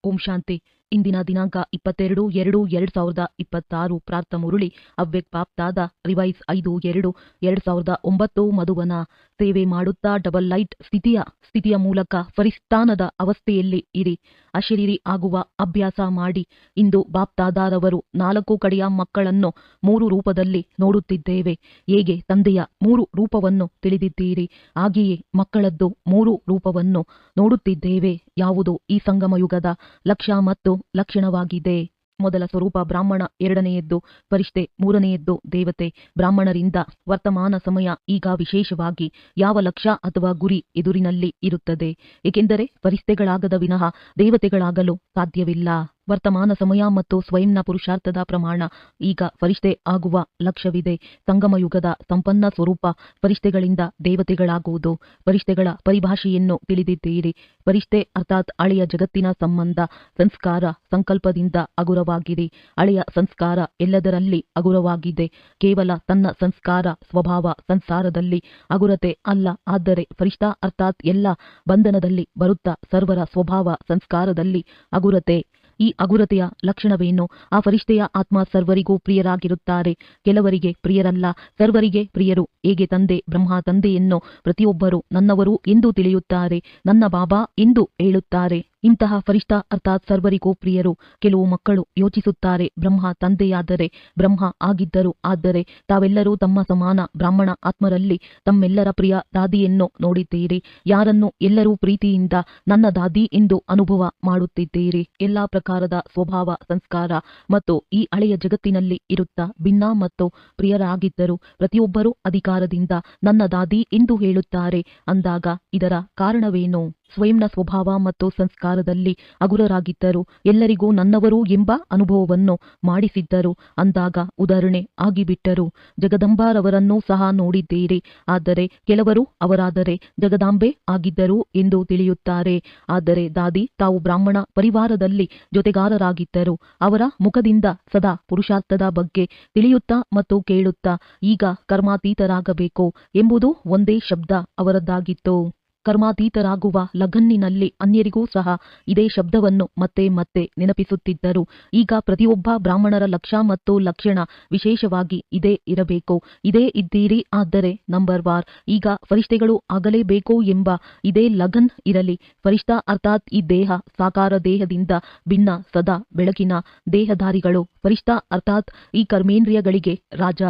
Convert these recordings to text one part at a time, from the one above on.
ಓಂ ಶಾಂತಿ. ಇಂದಿನ ದಿನಾಂಕ 22/2/2026 ಪ್ರಾರ್ಥ ಮುರುಳಿ ಅವ್ಯಕ್ತ ಬಾಪ್ದಾದ ರಿವೈಸ್ 5/2/2009 ಮಧುವನ. ಸೇವೆ ಮಾಡುತ್ತಾ ಡಬಲ್ ಲೈಟ್ ಸ್ಥಿತಿಯ ಮೂಲಕ ಫರಿಸ್ತಾನದ ಅವಸ್ಥೆಯಲ್ಲಿ ಇರಿ. ಅಶರೀರಿ ಆಗುವ ಅಭ್ಯಾಸ ಮಾಡಿ. ಇಂದು ಬಾಪ್ದಾದಾರವರು 4 ಕಡೆಯ ಮಕ್ಕಳನ್ನು 3 ರೂಪದಲ್ಲಿ ನೋಡುತ್ತಿದ್ದೇವೆ. ಹೇಗೆ ತಂದೆಯ 3 ರೂಪವನ್ನು ತಿಳಿದಿದ್ದೀರಿ, ಹಾಗೆಯೇ ಮಕ್ಕಳದ್ದು 3 ರೂಪವನ್ನು ನೋಡುತ್ತಿದ್ದೇವೆ. ಯಾವುದು ಈ ಸಂಗಮಯುಗದ ಲಕ್ಷ್ಯ ಮತ್ತು ಲಕ್ಷಣವಾಗಿದೆ. ಮೊದಲ ಸ್ವರೂಪ ಬ್ರಾಹ್ಮಣ, ಎರಡನೆಯದ್ದು ಫರಿಷ್ಠೆ, ಮೂರನೆಯದ್ದು ದೇವತೆ. ಬ್ರಾಹ್ಮಣರಿಂದ ವರ್ತಮಾನ ಸಮಯ ಈಗ ವಿಶೇಷವಾಗಿ ಯಾವ ಲಕ್ಷ್ಯ ಅಥವಾ ಗುರಿ ಎದುರಿನಲ್ಲಿ ಇರುತ್ತದೆ, ಏಕೆಂದರೆ ಫರಿಷ್ಠೆಗಳಾಗದ ವಿನಃ ದೇವತೆಗಳಾಗಲು ಸಾಧ್ಯವಿಲ್ಲ. ವರ್ತಮಾನ ಸಮಯ ಮತ್ತು ಸ್ವಯಂನ ಪುರುಷಾರ್ಥದ ಪ್ರಮಾಣ. ಈಗ ಫರಿಷ್ಠೆ ಆಗುವ ಲಕ್ಷ್ಯವಿದೆ. ಸಂಗಮಯುಗದ ಸಂಪನ್ನ ಸ್ವರೂಪ ಫರಿಷ್ಠೆಗಳಿಂದ ದೇವತೆಗಳಾಗುವುದು. ಫರಿಷ್ಠೆಗಳ ಪರಿಭಾಷೆಯನ್ನು ತಿಳಿದಿದ್ದೀರಿ. ಫರಿಷ್ಠೆ ಅರ್ಥಾತ್ ಹಳೆಯ ಜಗತ್ತಿನ ಸಂಬಂಧ, ಸಂಸ್ಕಾರ, ಸಂಕಲ್ಪದಿಂದ ಹಗುರವಾಗಿರಿ. ಹಳೆಯ ಸಂಸ್ಕಾರ ಎಲ್ಲದರಲ್ಲಿ ಹಗುರವಾಗಿದೆ. ಕೇವಲ ತನ್ನ ಸಂಸ್ಕಾರ ಸ್ವಭಾವ ಸಂಸಾರದಲ್ಲಿ ಹಗುರತೆ ಅಲ್ಲ. ಆದರೆ ಫರಿಷ್ಠ ಅರ್ಥಾತ್ ಎಲ್ಲ ಬಂಧನದಲ್ಲಿ ಬರುತ್ತಾ ಸರ್ವರ ಸ್ವಭಾವ ಸಂಸ್ಕಾರದಲ್ಲಿ ಹಗುರತೆ. ಈ ಹಗುರತೆಯ ಲಕ್ಷಣವೇನು? ಆ ಫರಿಷ್ಠೆಯ ಆತ್ಮ ಸರ್ವರಿಗೂ ಪ್ರಿಯರಾಗಿರುತ್ತಾರೆ. ಕೆಲವರಿಗೆ ಪ್ರಿಯರಲ್ಲ, ಸರ್ವರಿಗೆ ಪ್ರಿಯರು. ಹೇಗೆ ತಂದೆ ಬ್ರಹ್ಮ ತಂದೆಯನ್ನು ಪ್ರತಿಯೊಬ್ಬರು ನನ್ನವರು ಎಂದು ತಿಳಿಯುತ್ತಾರೆ, ನನ್ನ ಬಾಬಾ ಎಂದು ಹೇಳುತ್ತಾರೆ. ಇಂತಹ ಫರಿಷ್ಠ ಅರ್ಥಾತ್ ಸರ್ವರಿಗೂ ಪ್ರಿಯರು. ಕೆಲವು ಮಕ್ಕಳು ಯೋಚಿಸುತ್ತಾರೆ, ಬ್ರಹ್ಮ ತಂದೆಯಾದರೆ ಬ್ರಹ್ಮ ಆಗಿದ್ದರು, ಆದರೆ ತಾವೆಲ್ಲರೂ ತಮ್ಮ ಸಮಾನ ಬ್ರಾಹ್ಮಣ ಆತ್ಮರಲ್ಲಿ ತಮ್ಮೆಲ್ಲರ ಪ್ರಿಯ ದಾದಿಯನ್ನು ನೋಡಿದ್ದೀರಿ. ಯಾರನ್ನು ಎಲ್ಲರೂ ಪ್ರೀತಿಯಿಂದ ನನ್ನ ದಾದಿ ಎಂದು ಅನುಭವ ಮಾಡುತ್ತಿದ್ದೀರಿ. ಎಲ್ಲಾ ಪ್ರಕಾರದ ಸ್ವಭಾವ ಸಂಸ್ಕಾರ ಮತ್ತು ಈ ಹಳೆಯ ಜಗತ್ತಿನಲ್ಲಿ ಇರುತ್ತಾ ಭಿನ್ನ ಮತ್ತು ಪ್ರಿಯರಾಗಿದ್ದರು. ಪ್ರತಿಯೊಬ್ಬರೂ ಅಧಿಕಾರದಿಂದ ನನ್ನ ದಾದಿ ಎಂದು ಹೇಳುತ್ತಾರೆ. ಅಂದಾಗ ಇದರ ಕಾರಣವೇನು? ಸ್ವಯಂನ ಸ್ವಭಾವ ಮತ್ತು ಸಂಸ್ಕಾರದಲ್ಲಿ ಹಗುರರಾಗಿದ್ದರು. ಎಲ್ಲರಿಗೂ ನನ್ನವರು ಎಂಬ ಅನುಭವವನ್ನು ಮಾಡಿಸಿದ್ದರು. ಅಂದಾಗ ಉದಾಹರಣೆ ಆಗಿಬಿಟ್ಟರು. ಜಗದಂಬಾರವರನ್ನು ಸಹ ನೋಡಿದ್ದೀರಿ. ಆದರೆ ಕೆಲವರು ಅವರಾದರೆ ಜಗದಾಂಬೆ ಆಗಿದ್ದರು ಎಂದು ತಿಳಿಯುತ್ತಾರೆ. ಆದರೆ ದಾದಿ ತಾವು ಬ್ರಾಹ್ಮಣ ಪರಿವಾರದಲ್ಲಿ ಜೊತೆಗಾರರಾಗಿದ್ದರು. ಅವರ ಮುಖದಿಂದ ಸದಾ ಪುರುಷಾರ್ಥದ ಬಗ್ಗೆ ತಿಳಿಯುತ್ತಾ ಮತ್ತು ಕೇಳುತ್ತಾ ಈಗ ಕರ್ಮಾತೀತರಾಗಬೇಕು ಎಂಬುದು ಒಂದೇ ಶಬ್ದ ಅವರದ್ದಾಗಿತ್ತು. ಕರ್ಮಾತೀತರಾಗುವ ಲಗನ್ನಿನಲ್ಲಿ ಅನ್ಯರಿಗೂ ಸಹ ಇದೇ ಶಬ್ದವನ್ನು ಮತ್ತೆ ಮತ್ತೆ ನೆನಪಿಸುತ್ತಿದ್ದರು. ಈಗ ಪ್ರತಿಯೊಬ್ಬ ಬ್ರಾಹ್ಮಣರ ಲಕ್ಷ್ಯ ಮತ್ತು ಲಕ್ಷಣ ವಿಶೇಷವಾಗಿ ಇದೇ ಇರಬೇಕು. ಇದೇ ಇದ್ದೀರಿ. ಆದರೆ ನಂಬರ್ ವಾರ್ ಈಗ ಫರಿಷ್ಠೆಗಳು ಆಗಲೇಬೇಕು ಎಂಬ ಇದೇ ಲಗನ್ ಇರಲಿ. ಫರಿಷ್ಠ ಅರ್ಥಾತ್ ಈ ದೇಹ ಸಾಕಾರ ದೇಹದಿಂದ ಭಿನ್ನ ಸದಾ ಬೆಳಕಿನ ದೇಹಧಾರಿಗಳು. ಫರಿಷ್ಠ ಅರ್ಥಾತ್ ಈ ಕರ್ಮೇಂದ್ರಿಯಗಳಿಗೆ ರಾಜ.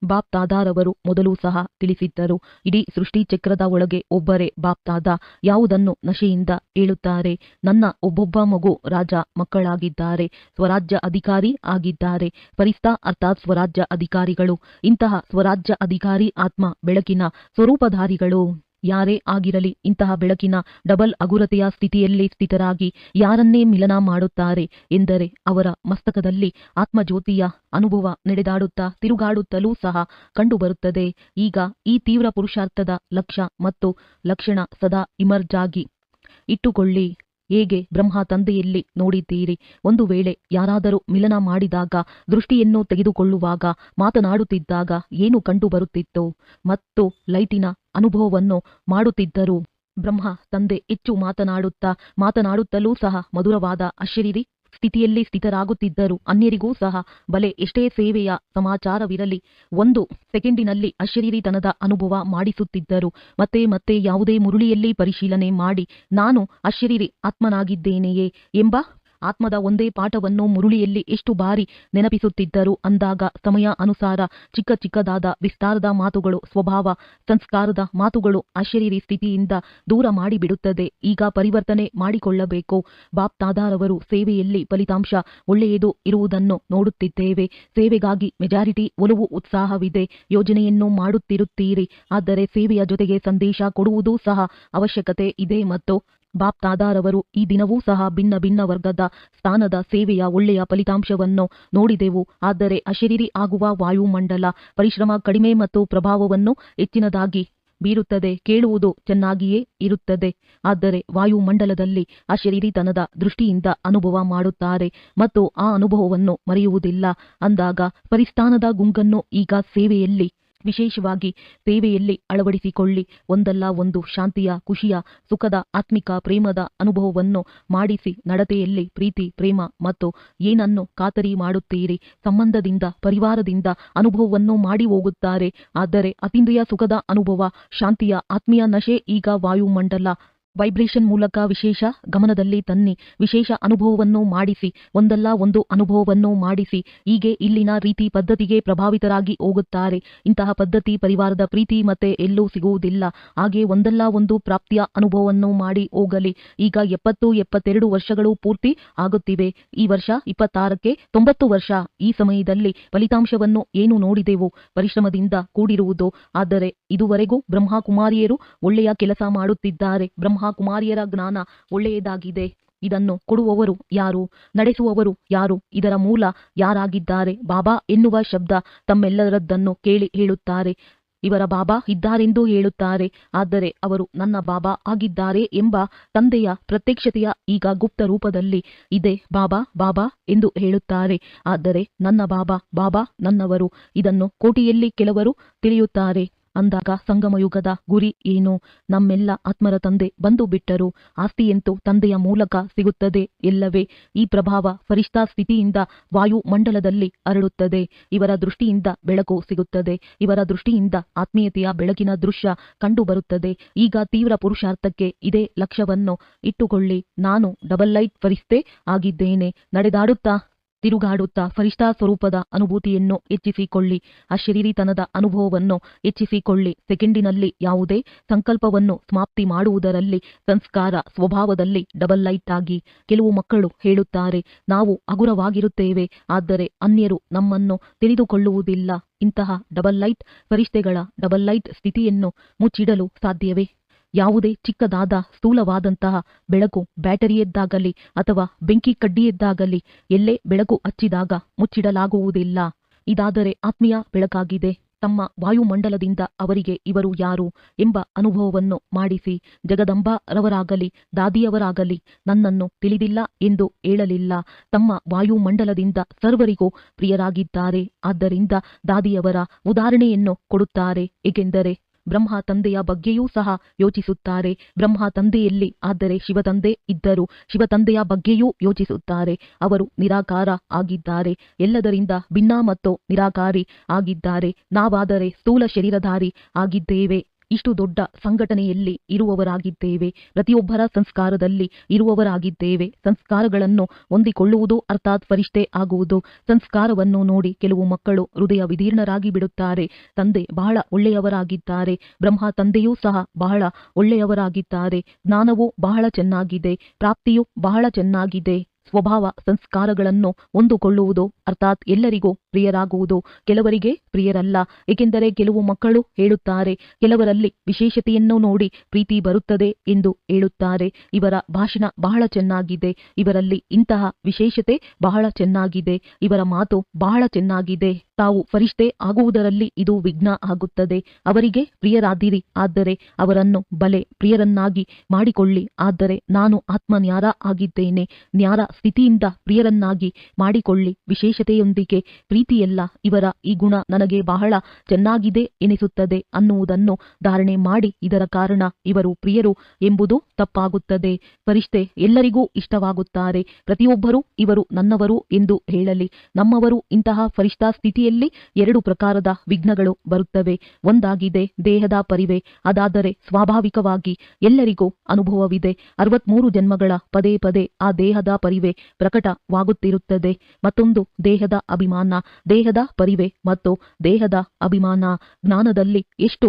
ಬಾಪ್ದಾದಾರವರು ಮೊದಲು ಸಹ ತಿಳಿಸಿದ್ದರು. ಇಡೀ ಸೃಷ್ಟಿ ಚಕ್ರದ ಒಳಗೆ ಒಬ್ಬರೇ ಬಾಪ್ದಾದ. ಯಾವುದನ್ನು ನಶೆಯಿಂದ ಹೇಳುತ್ತಾರೆ? ನನ್ನ ಒಬ್ಬೊಬ್ಬ ಮಗು ರಾಜ ಮಕ್ಕಳಾಗಿದ್ದಾರೆ, ಸ್ವರಾಜ್ಯ ಅಧಿಕಾರಿ ಆಗಿದ್ದಾರೆ. ಫರಿಷ್ಠ ಅರ್ಥಾತ್ ಸ್ವರಾಜ್ಯ ಅಧಿಕಾರಿಗಳು. ಇಂತಹ ಸ್ವರಾಜ್ಯ ಅಧಿಕಾರಿ ಆತ್ಮ ಬೆಳಕಿನ ಸ್ವರೂಪಧಾರಿಗಳು. ಯಾರೇ ಆಗಿರಲಿ ಇಂತಹ ಬೆಳಕಿನ ಡಬಲ್ ಹಗುರತೆಯ ಸ್ಥಿತಿಯಲ್ಲಿ ಸ್ಥಿತರಾಗಿ ಯಾರನ್ನೇ ಮಿಲನ ಮಾಡುತ್ತಾರೆ ಎಂದರೆ ಅವರ ಮಸ್ತಕದಲ್ಲಿ ಆತ್ಮಜ್ಯೋತಿಯ ಅನುಭವ ನಡೆದಾಡುತ್ತಾ ತಿರುಗಾಡುತ್ತಲೂ ಸಹ ಕಂಡುಬರುತ್ತದೆ. ಈಗ ಈ ತೀವ್ರ ಪುರುಷಾರ್ಥದ ಲಕ್ಷ್ಯ ಮತ್ತು ಲಕ್ಷಣ ಸದಾ ಇಮರ್ಜ್ ಆಗಿ ಇಟ್ಟುಕೊಳ್ಳಿ. ಹೇಗೆ ಬ್ರಹ್ಮ ತಂದೆಯಲ್ಲಿ ನೋಡಿದ್ದೀರಿ. ಒಂದು ವೇಳೆ ಯಾರಾದರೂ ಮಿಲನ ಮಾಡಿದಾಗ, ದೃಷ್ಟಿಯನ್ನು ತೆಗೆದುಕೊಳ್ಳುವಾಗ, ಮಾತನಾಡುತ್ತಿದ್ದಾಗ ಏನು ಕಂಡುಬರುತ್ತಿತ್ತು? ಮತ್ತು ಲೈಟಿನ ಅನುಭವವನ್ನು ಮಾಡುತ್ತಿದ್ದರು. ಬ್ರಹ್ಮ ತಂದೆ ಹೆಚ್ಚು ಮಾತನಾಡುತ್ತಲೂ ಸಹ ಮಧುರವಾದ ಅಶರೀರಿ ಸ್ಥಿತಿಯಲ್ಲಿ ಸ್ಥಿತರಾಗುತ್ತಿದ್ದರು. ಅನ್ಯರಿಗೂ ಸಹ ಬಲೆ ಎಷ್ಟೇ ಸೇವೆಯ ಸಮಾಚಾರವಿರಲಿ 1 ಸೆಕೆಂಡಿನಲ್ಲಿ ಅಶರೀರಿತನದ ಅನುಭವ ಮಾಡಿಸುತ್ತಿದ್ದರು. ಮತ್ತೆ ಮತ್ತೆ ಯಾವುದೇ ಮುರುಳಿಯಲ್ಲಿ ಪರಿಶೀಲನೆ ಮಾಡಿ, ನಾನು ಅಶರೀರಿ ಆತ್ಮನಾಗಿದ್ದೇನೆಯೇ ಎಂಬ ಆತ್ಮದ ಒಂದೇ ಪಾಠವನ್ನು ಮುರುಳಿಯಲ್ಲಿ ಎಷ್ಟು ಬಾರಿ ನೆನಪಿಸುತ್ತಿದ್ದರು. ಅಂದಾಗ ಸಮಯ ಅನುಸಾರ ಚಿಕ್ಕ ಚಿಕ್ಕದಾದ ವಿಸ್ತಾರದ ಮಾತುಗಳು, ಸ್ವಭಾವ ಸಂಸ್ಕಾರದ ಮಾತುಗಳು ಅಶರೀರಿ ಸ್ಥಿತಿಯಿಂದ ದೂರ ಮಾಡಿಬಿಡುತ್ತದೆ. ಈಗ ಪರಿವರ್ತನೆ ಮಾಡಿಕೊಳ್ಳಬೇಕು. ಬಾಪ್ದಾದಾರವರು ಸೇವೆಯಲ್ಲಿ ಫಲಿತಾಂಶ ಒಳ್ಳೆಯದು ಇರುವುದನ್ನು ನೋಡುತ್ತಿದ್ದೇವೆ. ಸೇವೆಗಾಗಿ ಮೆಜಾರಿಟಿ ಒಲವು ಉತ್ಸಾಹವಿದೆ. ಯೋಜನೆಯನ್ನು ಮಾಡುತ್ತಿರುತ್ತೀರಿ. ಆದರೆ ಸೇವೆಯ ಜೊತೆಗೆ ಸಂದೇಶ ಕೊಡುವುದೂ ಸಹ ಅವಶ್ಯಕತೆ ಇದೆ. ಮತ್ತು ಬಾಪ್ದಾದಾರವರು ಈ ದಿನವೂ ಸಹ ಭಿನ್ನ ಭಿನ್ನ ವರ್ಗದ ಸ್ಥಾನದ ಸೇವೆಯ ಒಳ್ಳೆಯ ಫಲಿತಾಂಶವನ್ನು ನೋಡಿದೆವು. ಆದರೆ ಅಶರೀರಿ ಆಗುವ ವಾಯುಮಂಡಲ ಪರಿಶ್ರಮ ಕಡಿಮೆ ಮತ್ತು ಪ್ರಭಾವವನ್ನು ಹೆಚ್ಚಿನದಾಗಿ ಬೀರುತ್ತದೆ. ಕೇಳುವುದು ಚೆನ್ನಾಗಿಯೇ ಇರುತ್ತದೆ, ಆದರೆ ವಾಯುಮಂಡಲದಲ್ಲಿ ಅಶರೀರಿತನದ ದೃಷ್ಟಿಯಿಂದ ಅನುಭವ ಮಾಡುತ್ತಾರೆ ಮತ್ತು ಆ ಅನುಭವವನ್ನು ಮರೆಯುವುದಿಲ್ಲ. ಅಂದಾಗ ಪರಿಸ್ಥಾನದ ಗುಂಗನ್ನು ಈಗ ಸೇವೆಯಲ್ಲಿ ವಿಶೇಷವಾಗಿ ಸೇವೆಯಲ್ಲಿ ಅಳವಡಿಸಿಕೊಳ್ಳಿ. ಒಂದಲ್ಲ ಒಂದು ಶಾಂತಿಯ, ಖುಷಿಯ, ಸುಖದ, ಆತ್ಮಿಕ ಪ್ರೇಮದ ಅನುಭವವನ್ನು ಮಾಡಿಸಿ. ನಡತೆಯಲ್ಲಿ ಪ್ರೀತಿ, ಪ್ರೇಮ ಮತ್ತು ಏನನ್ನು ಖಾತರಿ ಮಾಡುತ್ತೀರಿ. ಸಂಬಂಧದಿಂದ, ಪರಿವಾರದಿಂದ ಅನುಭವವನ್ನು ಮಾಡಿ ಹೋಗುತ್ತಾರೆ. ಆದರೆ ಅತೀಂದ್ರಿಯ ಸುಖದ ಅನುಭವ, ಶಾಂತಿಯ ಆತ್ಮೀಯ ನಶೆ ಈಗ ವಾಯುಮಂಡಲ ವೈಬ್ರೇಷನ್ ಮೂಲಕ ವಿಶೇಷ ಗಮನದಲ್ಲಿ ತನ್ನಿ. ವಿಶೇಷ ಅನುಭವವನ್ನು ಮಾಡಿಸಿ. ಒಂದಲ್ಲ ಒಂದು ಅನುಭವವನ್ನು ಮಾಡಿಸಿ. ಹೀಗೆ ಇಲ್ಲಿನ ರೀತಿ ಪದ್ಧತಿಗೆ ಪ್ರಭಾವಿತರಾಗಿ ಹೋಗುತ್ತಾರೆ. ಇಂತಹ ಪದ್ಧತಿ ಪರಿವಾರದ ಪ್ರೀತಿ ಮತ್ತೆ ಎಲ್ಲೂ ಸಿಗುವುದಿಲ್ಲ. ಹಾಗೆ ಒಂದಲ್ಲ ಒಂದು ಪ್ರಾಪ್ತಿಯ ಅನುಭವವನ್ನು ಮಾಡಿ ಹೋಗಲಿ. ಈಗ 72 ವರ್ಷಗಳು ಪೂರ್ತಿ ಆಗುತ್ತಿವೆ. ಈ ವರ್ಷ 26ಕ್ಕೆ 90 ವರ್ಷ. ಈ ಸಮಯದಲ್ಲಿ ಫಲಿತಾಂಶವನ್ನು ಏನು ನೋಡಿದೆವು? ಪರಿಶ್ರಮದಿಂದ ಕೂಡಿರುವುದು. ಆದರೆ ಇದುವರೆಗೂ ಬ್ರಹ್ಮಕುಮಾರಿಯರು ಒಳ್ಳೆಯ ಕೆಲಸ ಮಾಡುತ್ತಿದ್ದಾರೆ. ಬ್ರಹ್ಮಕುಮಾರಿಯರ ಜ್ಞಾನ ಒಳ್ಳೆಯದಾಗಿದೆ. ಇದನ್ನು ಕೊಡುವವರು ಯಾರು? ನಡೆಸುವವರು ಯಾರು? ಇದರ ಮೂಲ ಯಾರಾಗಿದ್ದಾರೆ? ಬಾಬಾ ಎನ್ನುವ ಶಬ್ದ ತಮ್ಮೆಲ್ಲರದ್ದನ್ನು ಕೇಳಿ ಹೇಳುತ್ತಾರೆ. ಇವರ ಬಾಬಾ ಇದ್ದಾರೆಂದು ಹೇಳುತ್ತಾರೆ. ಆದರೆ ಅವರು ನನ್ನ ಬಾಬಾ ಆಗಿದ್ದಾರೆ ಎಂಬ ತಂದೆಯ ಪ್ರತ್ಯಕ್ಷತೆಯ ಈಗ ಗುಪ್ತ ರೂಪದಲ್ಲಿ ಇದೆ. ಬಾಬಾ ಬಾಬಾ ಎಂದು ಹೇಳುತ್ತಾರೆ. ಆದರೆ ನನ್ನ ಬಾಬಾ ಬಾಬಾ ನನ್ನವರು. ಇದನ್ನು ಕೋಟಿಯಲ್ಲಿ ಕೆಲವರು ತಿಳಿಯುತ್ತಾರೆ. ಅಂದಾಗ ಸಂಗಮಯುಗದ ಗುರಿ ಏನು? ನಮ್ಮೆಲ್ಲ ಆತ್ಮರ ತಂದೆ ಬಂದು ಬಿಟ್ಟರು. ಆಸ್ತಿಯಂತೂ ತಂದೆಯ ಮೂಲಕ ಸಿಗುತ್ತದೆ ಎಲ್ಲವೇ. ಈ ಪ್ರಭಾವ ಫರಿಷ್ಠಾ ಸ್ಥಿತಿಯಿಂದ ವಾಯುಮಂಡಲದಲ್ಲಿ ಹರಡುತ್ತದೆ. ಇವರ ದೃಷ್ಟಿಯಿಂದ ಬೆಳಕು ಸಿಗುತ್ತದೆ. ಇವರ ದೃಷ್ಟಿಯಿಂದ ಆತ್ಮೀಯತೆಯ ಬೆಳಕಿನ ದೃಶ್ಯ ಕಂಡುಬರುತ್ತದೆ. ಈಗ ತೀವ್ರ ಪುರುಷಾರ್ಥಕ್ಕೆ ಇದೇ ಲಕ್ಷ್ಯವನ್ನು ಇಟ್ಟುಕೊಳ್ಳಿ. ನಾನು ಡಬಲ್ ಲೈಟ್ ಫರಿಷ್ಠೆ ಆಗಿದ್ದೇನೆ. ನಡೆದಾಡುತ್ತಾ ತಿರುಗಾಡುತ್ತಾ ಫರಿಷ್ಠಾ ಸ್ವರೂಪದ ಅನುಭೂತಿಯನ್ನು ಹೆಚ್ಚಿಸಿಕೊಳ್ಳಿ. ಅಶರೀರಿತನದ ಅನುಭವವನ್ನು ಹೆಚ್ಚಿಸಿಕೊಳ್ಳಿ. ಸೆಕೆಂಡಿನಲ್ಲಿ ಯಾವುದೇ ಸಂಕಲ್ಪವನ್ನು ಸಮಾಪ್ತಿ ಮಾಡುವುದರಲ್ಲಿ, ಸಂಸ್ಕಾರ ಸ್ವಭಾವದಲ್ಲಿ ಡಬಲ್ ಲೈಟ್ ಆಗಿ. ಕೆಲವು ಮಕ್ಕಳು ಹೇಳುತ್ತಾರೆ, ನಾವು ಹಗುರವಾಗಿರುತ್ತೇವೆ, ಆದರೆ ಅನ್ಯರು ನಮ್ಮನ್ನು ತಿಳಿದುಕೊಳ್ಳುವುದಿಲ್ಲ. ಇಂತಹ ಡಬಲ್ ಲೈಟ್ ಫರಿಷ್ಠೆಗಳ ಡಬಲ್ ಲೈಟ್ ಸ್ಥಿತಿಯನ್ನು ಮುಚ್ಚಿಡಲು ಸಾಧ್ಯವೇ? ಯಾವುದೇ ಚಿಕ್ಕದಾದ ಸ್ಥೂಲವಾದಂತಹ ಬೆಳಕು ಬ್ಯಾಟರಿಯದ್ದಾಗಲಿ ಅಥವಾ ಬೆಂಕಿ ಕಡ್ಡಿಯದ್ದಾಗಲಿ ಎಲ್ಲೇ ಬೆಳಕು ಹಚ್ಚಿದಾಗ ಮುಚ್ಚಿಡಲಾಗುವುದಿಲ್ಲ. ಇದಾದರೆ ಆತ್ಮೀಯ ಬೆಳಕಾಗಿದೆ. ತಮ್ಮ ವಾಯುಮಂಡಲದಿಂದ ಅವರಿಗೆ ಇವರು ಯಾರು ಎಂಬ ಅನುಭವವನ್ನು ಮಾಡಿಸಿ. ಜಗದಂಬಾರವರಾಗಲಿ ದಾದಿಯವರಾಗಲಿ ನನ್ನನ್ನು ತಿಳಿದಿಲ್ಲ ಎಂದು ಹೇಳಲಿಲ್ಲ. ತಮ್ಮ ವಾಯುಮಂಡಲದಿಂದ ಸರ್ವರಿಗೂ ಪ್ರಿಯರಾಗಿದ್ದಾರೆ. ಆದ್ದರಿಂದ ದಾದಿಯವರ ಉದಾಹರಣೆಯನ್ನು ಕೊಡುತ್ತಾರೆ. ಏಕೆಂದರೆ ಬ್ರಹ್ಮ ತಂದೆಯ ಬಗ್ಗೆಯೂ ಸಹ ಯೋಚಿಸುತ್ತಾರೆ. ಬ್ರಹ್ಮ ತಂದೆಯಲ್ಲಿ ಆದರೆ ಶಿವತಂದೆ ಇದ್ದರು. ಶಿವತಂದೆಯ ಬಗ್ಗೆಯೂ ಯೋಚಿಸುತ್ತಾರೆ. ಅವರು ನಿರಾಕಾರ ಆಗಿದ್ದಾರೆ. ಎಲ್ಲದರಿಂದ ಭಿನ್ನ ಮತ್ತು ನಿರಾಕಾರಿ ಆಗಿದ್ದಾರೆ. ನಾವಾದರೆ ಸ್ಥೂಲ ಶರೀರಧಾರಿ ಆಗಿದ್ದೇವೆ. ಇಷ್ಟು ದೊಡ್ಡ ಸಂಘಟನೆಯಲ್ಲಿ ಇರುವವರಾಗಿದ್ದೇವೆ. ಪ್ರತಿಯೊಬ್ಬರ ಸಂಸ್ಕಾರದಲ್ಲಿ ಇರುವವರಾಗಿದ್ದೇವೆ. ಸಂಸ್ಕಾರಗಳನ್ನು ಹೊಂದಿಕೊಳ್ಳುವುದು ಅರ್ಥಾತ್ ಫರಿಷ್ಠೆ ಆಗುವುದು. ಸಂಸ್ಕಾರವನ್ನು ನೋಡಿ ಕೆಲವು ಮಕ್ಕಳು ಹೃದಯ ವಿದೀರ್ಣರಾಗಿ ಬಿಡುತ್ತಾರೆ. ತಂದೆ ಬಹಳ ಒಳ್ಳೆಯವರಾಗಿದ್ದಾರೆ. ಬ್ರಹ್ಮ ತಂದೆಯೂ ಸಹ ಬಹಳ ಒಳ್ಳೆಯವರಾಗಿದ್ದಾರೆ. ಜ್ಞಾನವೂ ಬಹಳ ಚೆನ್ನಾಗಿದೆ. ಪ್ರಾಪ್ತಿಯೂ ಬಹಳ ಚೆನ್ನಾಗಿದೆ. ಸ್ವಭಾವ ಸಂಸ್ಕಾರಗಳನ್ನು ಹೊಂದಿಕೊಳ್ಳುವುದು ಅರ್ಥಾತ್ ಎಲ್ಲರಿಗೂ ಪ್ರಿಯರಾಗುವುದು. ಕೆಲವರಿಗೆ ಪ್ರಿಯರಲ್ಲ. ಏಕೆಂದರೆ ಕೆಲವು ಮಕ್ಕಳು ಹೇಳುತ್ತಾರೆ, ಕೆಲವರಲ್ಲಿ ವಿಶೇಷತೆಯನ್ನು ನೋಡಿ ಪ್ರೀತಿ ಬರುತ್ತದೆ ಎಂದು ಹೇಳುತ್ತಾರೆ. ಇವರ ಭಾಷಣ ಬಹಳ ಚೆನ್ನಾಗಿದೆ. ಇವರಲ್ಲಿ ಇಂತಹ ವಿಶೇಷತೆ ಬಹಳ ಚೆನ್ನಾಗಿದೆ. ಇವರ ಮಾತು ಬಹಳ ಚೆನ್ನಾಗಿದೆ. ತಾವು ಫರಿಷ್ಠೆ ಆಗುವುದರಲ್ಲಿ ಇದು ವಿಘ್ನ ಆಗುತ್ತದೆ. ಅವರಿಗೆ ಪ್ರಿಯರಾದಿರಿ, ಆದರೆ ಅವರನ್ನು ಬಲೆ ಪ್ರಿಯರನ್ನಾಗಿ ಮಾಡಿಕೊಳ್ಳಿ. ಆದರೆ ನಾನು ಆತ್ಮ ನ್ಯಾರ ಆಗಿದ್ದೇನೆ. ನ್ಯಾರ ಸ್ಥಿತಿಯಿಂದ ಪ್ರಿಯರನ್ನಾಗಿ ಮಾಡಿಕೊಳ್ಳಿ. ವಿಶೇಷತೆಯೊಂದಿಗೆ ಪ್ರೀತಿಯಲ್ಲ. ಇವರ ಈ ಗುಣ ನನಗೆ ಬಹಳ ಚೆನ್ನಾಗಿದೆ ಎನಿಸುತ್ತದೆ ಅನ್ನುವುದನ್ನು ಧಾರಣೆ ಮಾಡಿ. ಇದರ ಕಾರಣ ಇವರು ಪ್ರಿಯರು ಎಂಬುದು ತಪ್ಪಾಗುತ್ತದೆ. ಫರಿಷ್ಠೆ ಎಲ್ಲರಿಗೂ ಇಷ್ಟವಾಗುತ್ತಾರೆ. ಪ್ರತಿಯೊಬ್ಬರೂ ಇವರು ನನ್ನವರು ಎಂದು ಹೇಳಲಿ. ನಮ್ಮವರು. ಇಂತಹ ಫರಿಷ್ಠಾ ಸ್ಥಿತಿಯಲ್ಲಿ 2 ಪ್ರಕಾರದ ವಿಘ್ನಗಳು ಬರುತ್ತವೆ. ಒಂದಾಗಿದೆ ದೇಹದ ಪರಿವೆ. ಅದಾದರೆ ಸ್ವಾಭಾವಿಕವಾಗಿ ಎಲ್ಲರಿಗೂ ಅನುಭವವಿದೆ. 63 ಜನ್ಮಗಳ ಪದೇ ಪದೇ ಆ ದೇಹದ ಪರಿವೆ ಪ್ರಕಟವಾಗುತ್ತಿರುತ್ತದೆ. ಮತ್ತೊಂದು ದೇಹದ ಅಭಿಮಾನ. ದೇಹದ ಪರಿವೆ ಮತ್ತು ದೇಹದ ಅಭಿಮಾನ. ಜ್ಞಾನದಲ್ಲಿ ಎಷ್ಟು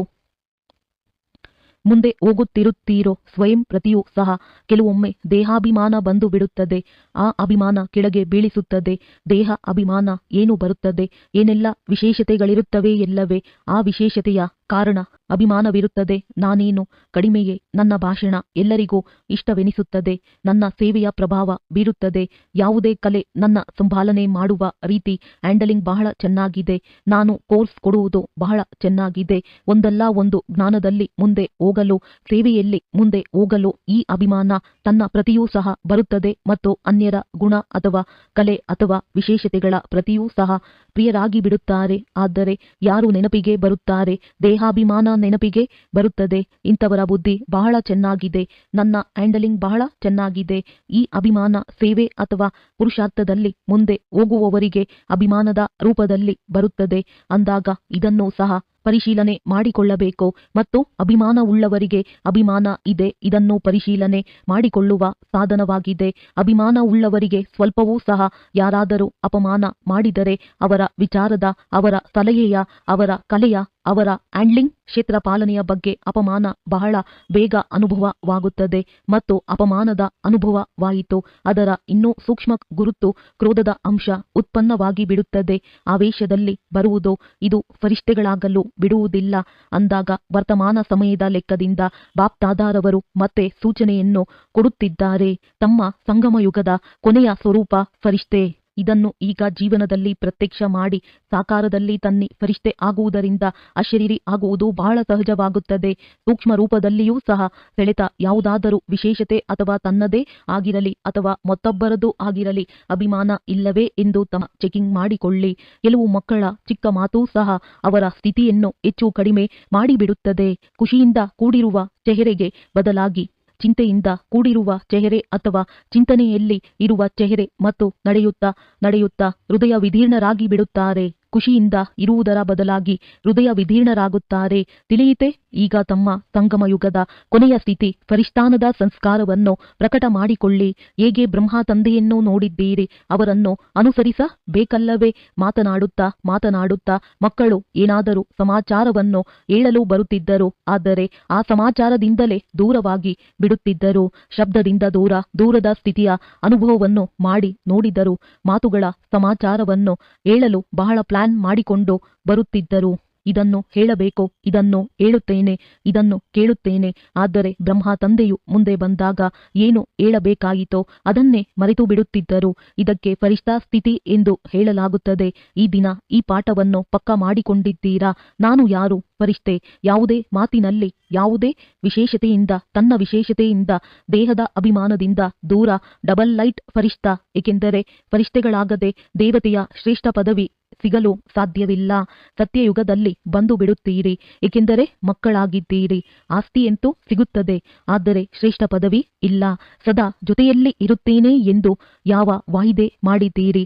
ಮುಂದೆ ಹೋಗುತ್ತಿರುತ್ತೀರೋ ಸ್ವಯಂ ಪ್ರತಿಯೂ ಸಹ ಕೆಲವೊಮ್ಮೆ ದೇಹಾಭಿಮಾನ ಬಂದು ಬಿಡುತ್ತದೆ. ಆ ಅಭಿಮಾನ ಕೆಳಗೆ ಬೀಳಿಸುತ್ತದೆ. ದೇಹ ಅಭಿಮಾನ ಏನು ಬರುತ್ತದೆ, ಏನೆಲ್ಲ ವಿಶೇಷತೆಗಳಿರುತ್ತವೆ ಎಲ್ಲವೇ ಆ ವಿಶೇಷತೆಯ ಕಾರಣ ಅಭಿಮಾನವಿರುತ್ತದೆ. ನಾನೇನು ಕಡಿಮೆಯೇ, ನನ್ನ ಭಾಷಣ ಎಲ್ಲರಿಗೂ ಇಷ್ಟವೆನಿಸುತ್ತದೆ, ನನ್ನ ಸೇವೆಯ ಪ್ರಭಾವ ಬೀರುತ್ತದೆ. ಯಾವುದೇ ಕಲೆ, ನನ್ನ ಸಂಭಾಲನೆ ಮಾಡುವ ರೀತಿ, ಹ್ಯಾಂಡಲಿಂಗ್ ಬಹಳ ಚೆನ್ನಾಗಿದೆ. ನಾನು ಕೋರ್ಸ್ ಕೊಡುವುದು ಬಹಳ ಚೆನ್ನಾಗಿದೆ. ಒಂದಲ್ಲ ಒಂದು ಜ್ಞಾನದಲ್ಲಿ ಮುಂದೆ ಹೋಗಲು, ಸೇವೆಯಲ್ಲಿ ಮುಂದೆ ಹೋಗಲು ಈ ಅಭಿಮಾನ ತನ್ನ ಪ್ರತಿಯೂ ಸಹ ಬರುತ್ತದೆ ಮತ್ತು ಅನ್ಯರ ಗುಣ ಅಥವಾ ಕಲೆ ಅಥವಾ ವಿಶೇಷತೆಗಳ ಪ್ರತಿಯೂ ಸಹ ಪ್ರಿಯರಾಗಿ ಬಿಡುತ್ತಾರೆ. ಆದರೆ ಯಾರು ನೆನಪಿಗೆ ಬರುತ್ತಾರೆ? ದೇಹಾಭಿಮಾನ ನೆನಪಿಗೆ ಬರುತ್ತದೆ. ಇಂಥವರ ಬುದ್ಧಿ ಬಹಳ ಚೆನ್ನಾಗಿದೆ, ನನ್ನ ಹ್ಯಾಂಡಲಿಂಗ್ ಬಹಳ ಚೆನ್ನಾಗಿದೆ. ಈ ಅಭಿಮಾನ ಸೇವೆ ಅಥವಾ ಪುರುಷಾರ್ಥದಲ್ಲಿ ಮುಂದೆ ಹೋಗುವವರಿಗೆ ಅಭಿಮಾನದ ರೂಪದಲ್ಲಿ ಬರುತ್ತದೆ. ಅಂದಾಗ ಇದನ್ನು ಸಹ ಪರಿಶೀಲನೆ ಮಾಡಿಕೊಳ್ಳಬೇಕು. ಮತ್ತು ಅಭಿಮಾನವುಳ್ಳವರಿಗೆ ಅಭಿಮಾನ ಇದೆ, ಇದನ್ನು ಪರಿಶೀಲನೆ ಮಾಡಿಕೊಳ್ಳುವ ಸಾಧನವಾಗಿದೆ. ಅಭಿಮಾನವುಳ್ಳವರಿಗೆ ಸ್ವಲ್ಪವೂ ಸಹ ಯಾರಾದರೂ ಅಪಮಾನ ಮಾಡಿದರೆ ಅವರ ವಿಚಾರದ, ಅವರ ಸಲಹೆಯ, ಅವರ ಕಲೆಯ, ಅವರ ಹ್ಯಾಂಡ್ಲಿಂಗ್ ಕ್ಷೇತ್ರ ಪಾಲನೆಯ ಬಗ್ಗೆ ಅಪಮಾನ ಬಹಳ ಬೇಗ ಅನುಭವವಾಗುತ್ತದೆ. ಮತ್ತು ಅಪಮಾನದ ಅನುಭವವಾಯಿತು, ಅದರ ಇನ್ನೂ ಸೂಕ್ಷ್ಮ ಗುರುತು ಕ್ರೋಧದ ಅಂಶ ಉತ್ಪನ್ನವಾಗಿ ಬಿಡುತ್ತದೆ. ಆವೇಶದಲ್ಲಿ ಬರುವುದು ಇದು ಫರಿಷ್ಠೆಗಳಾಗಲು ಬಿಡುವುದಿಲ್ಲ. ಅಂದಾಗ ವರ್ತಮಾನ ಸಮಯದ ಲೆಕ್ಕದಿಂದ ಬಾಪ್ದಾದಾರವರು ಮತ್ತೆ ಸೂಚನೆಯನ್ನು ಕೊಡುತ್ತಿದ್ದಾರೆ. ತಮ್ಮ ಸಂಗಮಯುಗದ ಕೊನೆಯ ಸ್ವರೂಪ ಫರಿಷ್ಠೆ. ಇದನ್ನು ಈಗ ಜೀವನದಲ್ಲಿ ಪ್ರತ್ಯಕ್ಷ ಮಾಡಿ ಸಾಕಾರದಲ್ಲಿ ತನ್ನಿ. ಫರಿಷ್ಠೆ ಆಗುವುದರಿಂದ ಅಶರೀರಿ ಆಗುವುದು ಬಹಳ ಸಹಜವಾಗುತ್ತದೆ. ಸೂಕ್ಷ್ಮ ರೂಪದಲ್ಲಿಯೂ ಸಹ ಸೆಳೆತ, ಯಾವುದಾದರೂ ವಿಶೇಷತೆ ಅಥವಾ ತನ್ನದೇ ಆಗಿರಲಿ ಅಥವಾ ಮತ್ತೊಬ್ಬರದ್ದು ಆಗಿರಲಿ, ಅಭಿಮಾನ ಇಲ್ಲವೇ ಎಂದು ತಮ್ಮ ಚೆಕಿಂಗ್ ಮಾಡಿಕೊಳ್ಳಿ. ಕೆಲವು ಮಕ್ಕಳ ಚಿಕ್ಕ ಮಾತೂ ಸಹ ಅವರ ಸ್ಥಿತಿಯನ್ನು ಹೆಚ್ಚು ಕಡಿಮೆ ಮಾಡಿಬಿಡುತ್ತದೆ. ಖುಷಿಯಿಂದ ಕೂಡಿರುವ ಚೆಹರೆಗೆ ಬದಲಾಗಿ ಚಿಂತೆಯಿಂದ ಕೂಡಿರುವ ಚೆಹರೆ ಅಥವಾ ಚಿಂತನೆಯಲ್ಲಿ ಇರುವ ಚೆಹರೆ ಮತ್ತು ನಡೆಯುತ್ತಾ ಹೃದಯ ವಿದೀರ್ಣರಾಗಿ ಬಿಡುತ್ತಾರೆ. ಖುಷಿಯಿಂದ ಇರುವುದರ ಬದಲಾಗಿ ಹೃದಯ ವಿದೀರ್ಣರಾಗುತ್ತಾರೆ. ತಿಳಿಯಿತೆ? ಈಗ ತಮ್ಮ ಸಂಗಮಯುಗದ ಕೊನೆಯ ಸ್ಥಿತಿ ಫರಿಷ್ಠಾನದ ಸಂಸ್ಕಾರವನ್ನು ಪ್ರಕಟ ಮಾಡಿಕೊಳ್ಳಿ. ಹೇಗೆ ಬ್ರಹ್ಮ ತಂದೆಯನ್ನು ನೋಡಿದ್ದೀರಿ, ಅವರನ್ನು ಅನುಸರಿಸಬೇಕಲ್ಲವೇ? ಮಾತನಾಡುತ್ತಾ ಮಕ್ಕಳು ಏನಾದರೂ ಸಮಾಚಾರವನ್ನು ಹೇಳಲು ಬರುತ್ತಿದ್ದರು, ಆದರೆ ಆ ಸಮಾಚಾರದಿಂದಲೇ ದೂರವಾಗಿ ಬಿಡುತ್ತಿದ್ದರು. ಶಬ್ದದಿಂದ ದೂರದ ಸ್ಥಿತಿಯ ಅನುಭವವನ್ನು ಮಾಡಿ ನೋಡಿದರು. ಮಾತುಗಳ ಸಮಾಚಾರವನ್ನು ಹೇಳಲು ಬಹಳ ಪ್ಲಾನ್ ಮಾಡಿಕೊಂಡು ಬರುತ್ತಿದ್ದರು. ಇದನ್ನು ಹೇಳಬೇಕು, ಇದನ್ನು ಹೇಳುತ್ತೇನೆ, ಇದನ್ನು ಕೇಳುತ್ತೇನೆ. ಆದರೆ ಬ್ರಹ್ಮ ತಂದೆಯು ಮುಂದೆ ಬಂದಾಗ ಏನು ಹೇಳಬೇಕಾಯಿತೋ ಅದನ್ನೇ ಮರೆತು ಬಿಡುತ್ತಿದ್ದರು. ಇದಕ್ಕೆ ಫರಿಷ್ಠಾ ಸ್ಥಿತಿ ಎಂದು ಹೇಳಲಾಗುತ್ತದೆ. ಈ ದಿನ ಈ ಪಾಠವನ್ನು ಪಕ್ಕಾ ಮಾಡಿಕೊಂಡಿದ್ದೀರಾ? ನಾನು ಯಾರು? ಫರಿಷ್ಠೆ. ಯಾವುದೇ ಮಾತಿನಲ್ಲಿ, ಯಾವುದೇ ವಿಶೇಷತೆಯಿಂದ, ತನ್ನ ವಿಶೇಷತೆಯಿಂದ, ದೇಹದ ಅಭಿಮಾನದಿಂದ ದೂರ. ಡಬಲ್ ಲೈಟ್ ಫರಿಷ್ಠಾ. ಏಕೆಂದರೆ ಫರಿಷ್ಠೆಗಳಾಗದೆ ದೇವತೆಯ ಶ್ರೇಷ್ಠ ಪದವಿ ಸಿಗಲು ಸಾಧ್ಯವಿಲ್ಲ. ಸತ್ಯಯುಗದಲ್ಲಿ ಬಂದು ಬಿಡುತ್ತೀರಿ, ಏಕೆಂದರೆ ಮಕ್ಕಳಾಗಿದ್ದೀರಿ. ಆಸ್ತಿಯಂತೂ ಸಿಗುತ್ತದೆ, ಆದರೆ ಶ್ರೇಷ್ಠ ಪದವಿ ಇಲ್ಲ. ಸದಾ ಜೊತೆಯಲ್ಲಿ ಇರುತ್ತೇನೆ ಎಂದು ಯಾವ ವಾಯಿದೆ ಮಾಡಿದ್ದೀರಿ?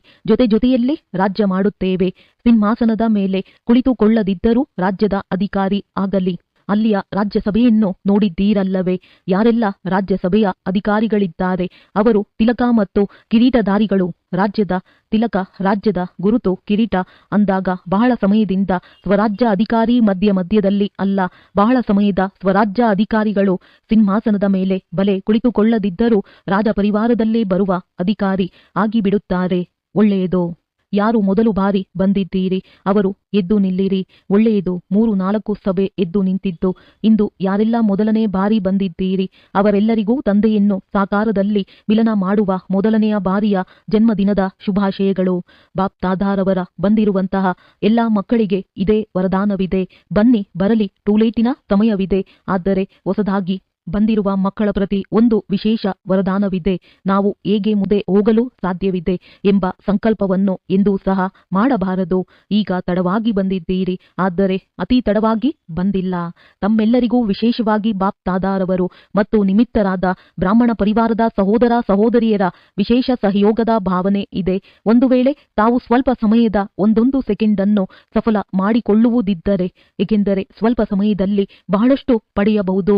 ಜೊತೆಯಲ್ಲಿ ರಾಜ್ಯ ಮಾಡುತ್ತೇವೆ. ಸಿಂಹಾಸನದ ಮೇಲೆ ಕುಳಿತುಕೊಳ್ಳದಿದ್ದರೂ ರಾಜ್ಯದ ಅಧಿಕಾರಿ ಆಗಲಿ. ಅಲ್ಲಿಯ ರಾಜ್ಯಸಭೆಯನ್ನು ನೋಡಿದ್ದೀರಲ್ಲವೇ? ಯಾರೆಲ್ಲ ರಾಜ್ಯಸಭೆಯ ಅಧಿಕಾರಿಗಳಿದ್ದಾರೆ ಅವರು ತಿಲಕ ಮತ್ತು ಕಿರೀಟಧಾರಿಗಳು. ರಾಜ್ಯದ ತಿಲಕ, ರಾಜ್ಯದ ಗುರುತು, ಕಿರೀಟ ಅಂದಾಗ ಬಹಳ ಸಮಯದಿಂದ ಸ್ವರಾಜ್ಯ ಅಧಿಕಾರಿ ಮಧ್ಯದಲ್ಲಿ ಅಲ್ಲ. ಬಹಳ ಸಮಯದ ಸ್ವರಾಜ್ಯ ಅಧಿಕಾರಿಗಳು ಸಿಂಹಾಸನದ ಮೇಲೆ ಬಲೆ ಕುಳಿತುಕೊಳ್ಳದಿದ್ದರೂ ರಾಜಪರಿವಾರದಲ್ಲಿ ಬರುವ ಅಧಿಕಾರಿ ಆಗಿಬಿಡುತ್ತಾರೆ. ಒಳ್ಳೆಯದು. ಯಾರು ಮೊದಲು ಬಾರಿ ಬಂದಿದ್ದೀರಿ ಅವರು ಎದ್ದು ನಿಲ್ಲಿರಿ. ಒಳ್ಳೆಯದು. 3-4 ಸಭೆ ಎದ್ದು ನಿಂತಿದ್ದು. ಇಂದು ಯಾರೆಲ್ಲ ಮೊದಲನೇ ಬಾರಿ ಬಂದಿದ್ದೀರಿ ಅವರೆಲ್ಲರಿಗೂ ತಂದೆಯನ್ನು ಸಾಕಾರದಲ್ಲಿ ಮಿಲನ ಮಾಡುವ ಮೊದಲನೆಯ ಬಾರಿಯ ಜನ್ಮದಿನದ ಶುಭಾಶಯಗಳು. ಬಾಪ್ದಾದಾರವರ ಬಂದಿರುವಂತಹ ಎಲ್ಲ ಮಕ್ಕಳಿಗೆ ಇದೇ ವರದಾನವಿದೆ. ಬನ್ನಿ, ಬರಲಿ. ಟೂಲೇಟಿನ ಸಮಯವಿದೆ, ಆದರೆ ಹೊಸದಾಗಿ ಬಂದಿರುವ ಮಕ್ಕಳ ಪ್ರತಿ ಒಂದು ವಿಶೇಷ ವರದಾನವಿದೆ. ನಾವು ಹೇಗೆ ಮುಂದೆ ಹೋಗಲು ಸಾಧ್ಯವಿದೆ ಎಂಬ ಸಂಕಲ್ಪವನ್ನು ಎಂದೂ ಸಹ ಮಾಡಬಾರದು. ಈಗ ತಡವಾಗಿ ಬಂದಿದ್ದೀರಿ, ಆದರೆ ಅತಿ ತಡವಾಗಿ ಬಂದಿಲ್ಲ. ತಮ್ಮೆಲ್ಲರಿಗೂ ವಿಶೇಷವಾಗಿ ಬಾಪ್ದಾದಾರವರು ಮತ್ತು ನಿಮಿತ್ತರಾದ ಬ್ರಾಹ್ಮಣ ಪರಿವಾರದ ಸಹೋದರ ಸಹೋದರಿಯರ ವಿಶೇಷ ಸಹಯೋಗದ ಭಾವನೆ ಇದೆ. ಒಂದು ವೇಳೆ ತಾವು ಸ್ವಲ್ಪ ಸಮಯದ 1 ಸೆಕೆಂಡನ್ನು ಸಫಲ ಮಾಡಿಕೊಳ್ಳುವುದಿದ್ದರೆ, ಏಕೆಂದರೆ ಸ್ವಲ್ಪ ಸಮಯದಲ್ಲಿ ಬಹಳಷ್ಟು ಪಡೆಯಬಹುದು.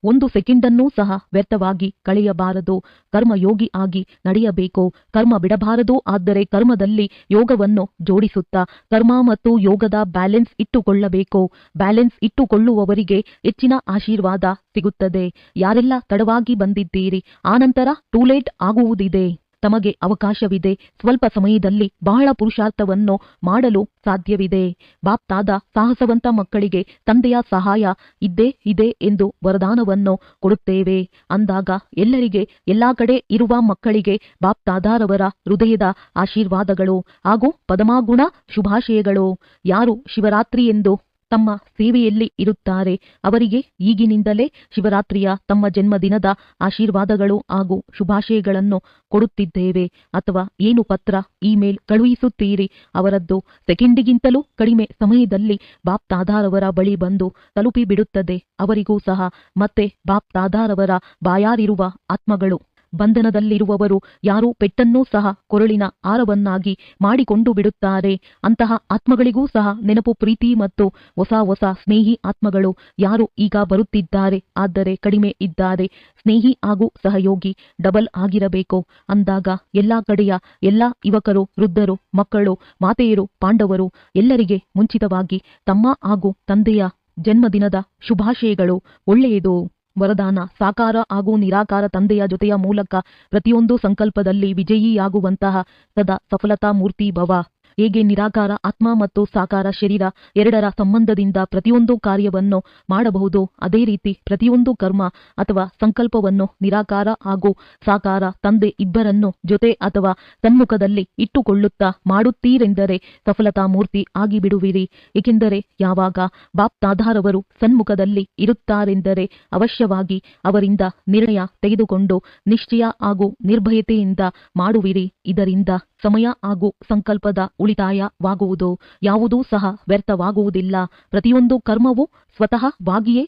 1 ಸೆಕೆಂಡನ್ನೂ ಸಹ ವ್ಯರ್ಥವಾಗಿ ಕಳೆಯಬಾರದು. ಕರ್ಮಯೋಗಿ ಆಗಿ ನಡೆಯಬೇಕು. ಕರ್ಮ ಬಿಡಬಾರದು. ಆದರೆ ಕರ್ಮದಲ್ಲಿ ಯೋಗವನ್ನು ಜೋಡಿಸುತ್ತಾ ಕರ್ಮ ಮತ್ತು ಯೋಗದ ಬ್ಯಾಲೆನ್ಸ್ ಇಟ್ಟುಕೊಳ್ಳಬೇಕು. ಬ್ಯಾಲೆನ್ಸ್ ಇಟ್ಟುಕೊಳ್ಳುವವರಿಗೆ ಹೆಚ್ಚಿನ ಆಶೀರ್ವಾದ ಸಿಗುತ್ತದೆ. ಯಾರೆಲ್ಲ ತಡವಾಗಿ ಬಂದಿದ್ದೀರಿ, ಆನಂತರ ಟೂಲೇಟ್ ಆಗುವುದಿದೆ. ತಮಗೆ ಅವಕಾಶವಿದೆ. ಸ್ವಲ್ಪ ಸಮಯದಲ್ಲಿ ಬಹಳ ಪುರುಷಾರ್ಥವನ್ನು ಮಾಡಲು ಸಾಧ್ಯವಿದೆ. ಬಾಪ್ತಾದ ಸಾಹಸವಂತ ಮಕ್ಕಳಿಗೆ ತಂದೆಯ ಸಹಾಯ ಇದ್ದೇ ಇದೆ ಎಂದು ವರದಾನವನ್ನು ಕೊಡುತ್ತೇವೆ ಅಂದಾಗ ಎಲ್ಲರಿಗೆ ಎಲ್ಲಾ ಕಡೆ ಇರುವ ಮಕ್ಕಳಿಗೆ ಬಾಪ್ತಾದಾರವರ ಹೃದಯದ ಆಶೀರ್ವಾದಗಳು ಹಾಗೂ ಪದಮಾಗುಣ ಶುಭಾಶಯಗಳು. ಯಾರು ಶಿವರಾತ್ರಿ ಎಂದು ತಮ್ಮ ಸೇವೆಯಲ್ಲಿ ಇರುತ್ತಾರೆ ಅವರಿಗೆ ಈಗಿನಿಂದಲೇ ಶಿವರಾತ್ರಿಯ ತಮ್ಮ ಜನ್ಮದಿನದ ಆಶೀರ್ವಾದಗಳು ಹಾಗೂ ಶುಭಾಶಯಗಳನ್ನು ಕೊಡುತ್ತಿದ್ದೇವೆ. ಅಥವಾ ಏನು ಪತ್ರ ಇಮೇಲ್ ಕಳುಹಿಸುತ್ತೀರಿ ಅವರದ್ದು ಸೆಕೆಂಡಿಗಿಂತಲೂ ಕಡಿಮೆ ಸಮಯದಲ್ಲಿ ಬಾಪ್ತಾದಾರವರ ಬಳಿ ಬಂದು ತಲುಪಿಬಿಡುತ್ತದೆ. ಅವರಿಗೂ ಸಹ ಮತ್ತೆ ಬಾಪ್ತಾದಾರವರ ಬಾಯಾರಿರುವ ಆತ್ಮಗಳು, ಬಂಧನದಲ್ಲಿರುವವರು ಯಾರು ಪೆಟ್ಟನ್ನೂ ಸಹ ಕೊರಳಿನ ಹಾರವನ್ನಾಗಿ ಮಾಡಿಕೊಂಡು ಬಿಡುತ್ತಾರೆ ಅಂತಹ ಆತ್ಮಗಳಿಗೂ ಸಹ ನೆನಪು, ಪ್ರೀತಿ ಮತ್ತು ಹೊಸ ಸ್ನೇಹಿ ಆತ್ಮಗಳು ಯಾರು ಈಗ ಬರುತ್ತಿದ್ದಾರೆ ಆದರೆ ಕಡಿಮೆ ಇದ್ದಾರೆ. ಸ್ನೇಹಿ ಹಾಗೂ ಸಹಯೋಗಿ ಡಬಲ್ ಆಗಿರಬೇಕು ಅಂದಾಗ ಎಲ್ಲಾ ಕಡೆಯ ಎಲ್ಲಾ ಯುವಕರು, ವೃದ್ಧರು, ಮಕ್ಕಳು, ಮಾತೆಯರು, ಪಾಂಡವರು ಎಲ್ಲರಿಗೆ ಮುಂಚಿತವಾಗಿ ತಮ್ಮ ಹಾಗೂ ತಂದೆಯ ಜನ್ಮದಿನದ ಶುಭಾಶಯಗಳು. ಒಳ್ಳೆಯದು. ವರದಾನ ಸಾಕಾರ ಹಾಗೂ ನಿರಾಕಾರ ತಂದೆಯ ಜೊತೆಯ ಮೂಲಕ ಪ್ರತಿಯೊಂದು ಸಂಕಲ್ಪದಲ್ಲಿ ವಿಜಯಿಯಾಗುವಂತಹ ಸದಾ ಸಫಲತಾ ಮೂರ್ತಿ ಭವ. ಹೇಗೆ ನಿರಾಕಾರ ಆತ್ಮ ಮತ್ತು ಸಾಕಾರ ಶರೀರ ಎರಡರ ಸಂಬಂಧದಿಂದ ಪ್ರತಿಯೊಂದು ಕಾರ್ಯವನ್ನು ಮಾಡಬಹುದು, ಅದೇ ರೀತಿ ಪ್ರತಿಯೊಂದು ಕರ್ಮ ಅಥವಾ ಸಂಕಲ್ಪವನ್ನು ನಿರಾಕಾರ ಹಾಗೂ ಸಾಕಾರ ತಂದೆ ಇಬ್ಬರನ್ನು ಜೊತೆ ಅಥವಾ ಸನ್ಮುಖದಲ್ಲಿ ಇಟ್ಟುಕೊಳ್ಳುತ್ತಾ ಮಾಡುತ್ತೀರೆಂದರೆ ಸಫಲತಾ ಮೂರ್ತಿ ಆಗಿಬಿಡುವಿರಿ. ಏಕೆಂದರೆ ಯಾವಾಗ ಬಾಪ್ತಾದಾರವರು ಸನ್ಮುಖದಲ್ಲಿ ಇರುತ್ತಾರೆಂದರೆ ಅವಶ್ಯವಾಗಿ ಅವರಿಂದ ನಿರ್ಣಯ ತೆಗೆದುಕೊಂಡು ನಿಶ್ಚಯ ಹಾಗೂ ನಿರ್ಭಯತೆಯಿಂದ ಮಾಡುವಿರಿ. ಇದರಿಂದ ಸಮಯ ಹಾಗೂ ಸಂಕಲ್ಪದ ಉಳಿತಾಯವಾಗುವುದು. ಯಾವುದೂ ಸಹ ವ್ಯರ್ಥವಾಗುವುದಿಲ್ಲ. ಪ್ರತಿಯೊಂದು ಕರ್ಮವೂ ಸ್ವತಃವಾಗಿಯೇ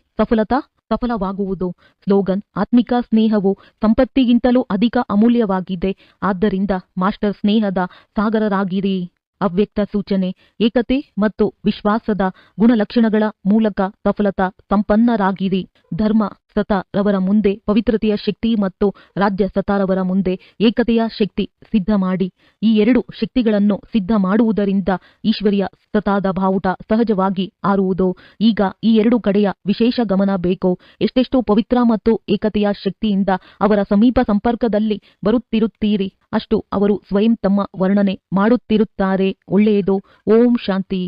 ಸಫಲವಾಗುವುದು. ಸ್ಲೋಗನ್: ಆತ್ಮಿಕ ಸ್ನೇಹವು ಸಂಪತ್ತಿಗಿಂತಲೂ ಅಧಿಕ ಅಮೂಲ್ಯವಾಗಿದೆ. ಆದ್ದರಿಂದ ಮಾಸ್ಟರ್ ಸ್ನೇಹದ ಸಾಗರರಾಗಿರಿ. ಅವ್ಯಕ್ತ ಸೂಚನೆ: ಏಕತೆ ಮತ್ತು ವಿಶ್ವಾಸದ ಗುಣಲಕ್ಷಣಗಳ ಮೂಲಕ ಸಫಲತಾ ಸಂಪನ್ನರಾಗಿರಿ. ಧರ್ಮ ಸತಾರವರ ಮುಂದೆ ಪವಿತ್ರತೆಯ ಶಕ್ತಿ ಮತ್ತು ರಾಜ್ಯ ಸತಾರವರ ಮುಂದೆ ಏಕತೆಯ ಶಕ್ತಿ ಸಿದ್ಧ ಮಾಡಿ. ಈ ಎರಡು ಶಕ್ತಿಗಳನ್ನು ಸಿದ್ಧ ಮಾಡುವುದರಿಂದ ಈಶ್ವರ್ಯ ಸತಾದ ಬಾವುಟ ಸಹಜವಾಗಿ ಹಾರುವುದು. ಈಗ ಈ ಎರಡು ಕಡೆಯ ವಿಶೇಷ ಗಮನ ಬೇಕು. ಎಷ್ಟೆಷ್ಟು ಪವಿತ್ರ ಮತ್ತು ಏಕತೆಯ ಶಕ್ತಿಯಿಂದ ಅವರ ಸಮೀಪ ಸಂಪರ್ಕದಲ್ಲಿ ಬರುತ್ತಿರುತ್ತೀರಿ ಅಷ್ಟು ಅವರು ಸ್ವಯಂ ತಮ್ಮ ವರ್ಣನೆ ಮಾಡುತ್ತಿರುತ್ತಾರೆ. ಒಳ್ಳೆಯದು. ಓಂ ಶಾಂತಿ.